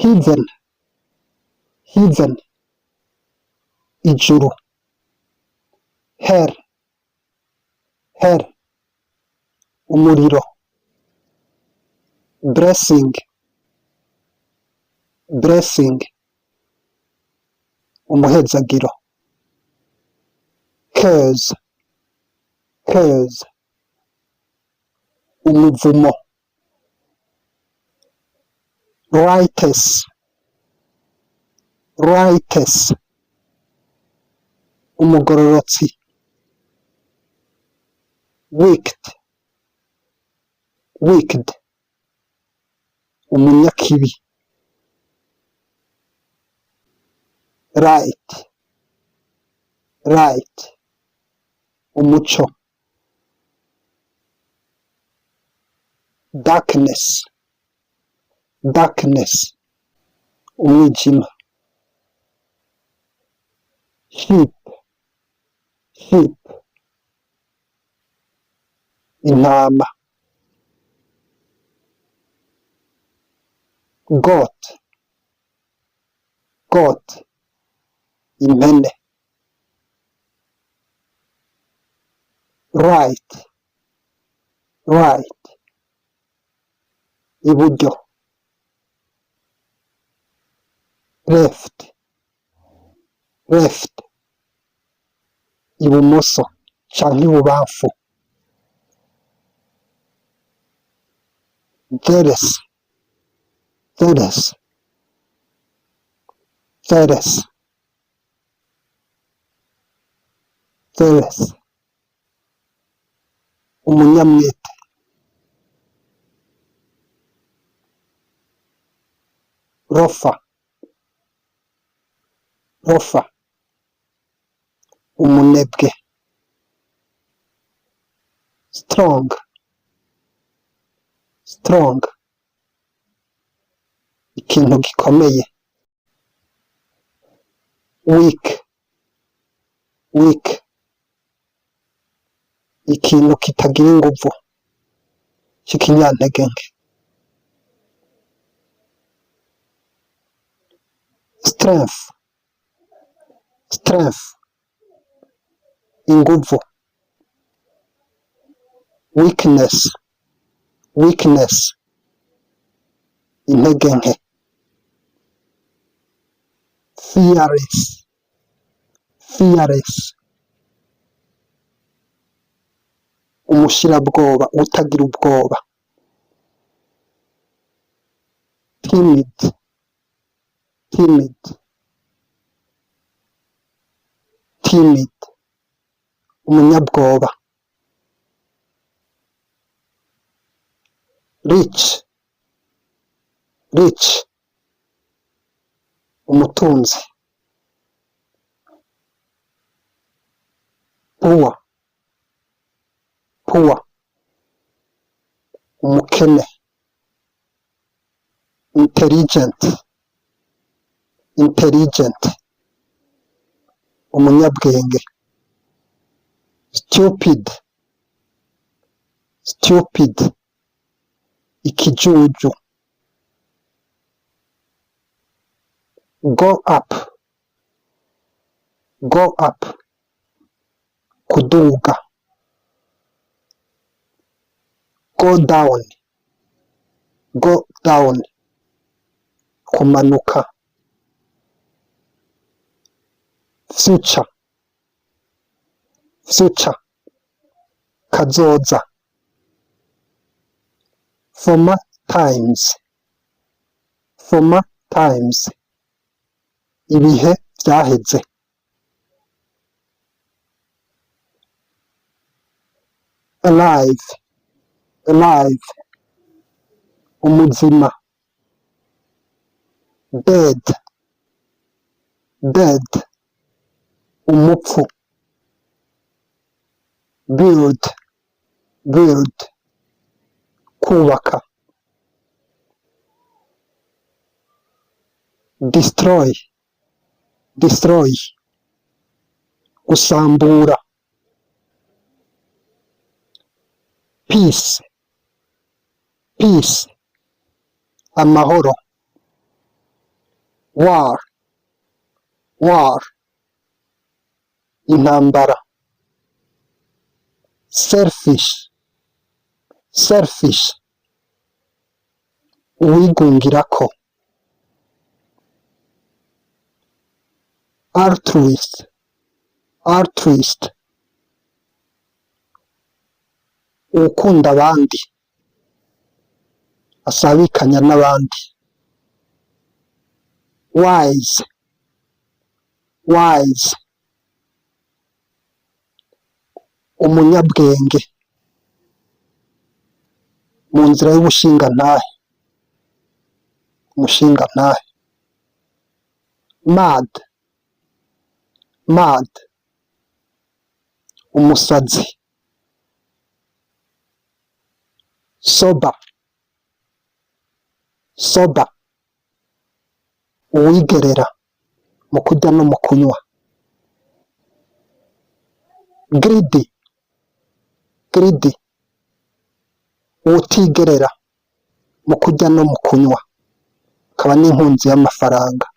heaven, heaven, ijuru. Hell, hell, umuriro. Blessing, blessing, umuhezagiro. Curse, curse, umuvumo. Righteous, righteous, umugororotsi. Wicked, wicked, umunyakibi. Right, right, umuco. Darkness, darkness, umwijima. Sheep, sheep, intama. Goat, goat, impene. Right, right, iburyo. Left, left, ibumoso canke ibubamfu. Theres, theres, theres, theres, umunyamwete. Rofa, rofa, umunebwe. Strong, strong, ikintu gikomeye. Weak, weak, ikintu kitagira inguvu c'ikinyantege nke. Strength, strength, inguvu. Weakness, weakness, intege nke. Fearless, fearless, umushirabwoba, utagira ubwoba. Timid, timid, timid, umunyabwoba. Rich, rich, umutunzi. Poor, poor, umukene. Intelligent, intelligent, umunyabwenge. Stupid, stupid, ikijuju. Go up, go up, kuduga. Go down, go down, kumanuka. Future, future, kazoza. Former times, former times, ibihe byaheze. Alive, alive, umuzima. Dead, dead, umupfu. Build, build, kubaka. Destroy, destroy, gusambura. Peace, peace, amahoro. war, war, intambara. Selfish, selfish, uwigungirako. Altruist, altruist, uwukunda abandi, asabikanya n'abandi. Wise, wise, umunyabwenge, mu nzira y'ubushingantahe, umushingantahe. Mad, mad, umusazi. Sober, sober, uwigerera mu kurya no mu kunywa. Greedy, greedy, uwutigerera mu kurya no mu kunywa, akaba n'inkunzi y'amafaranga.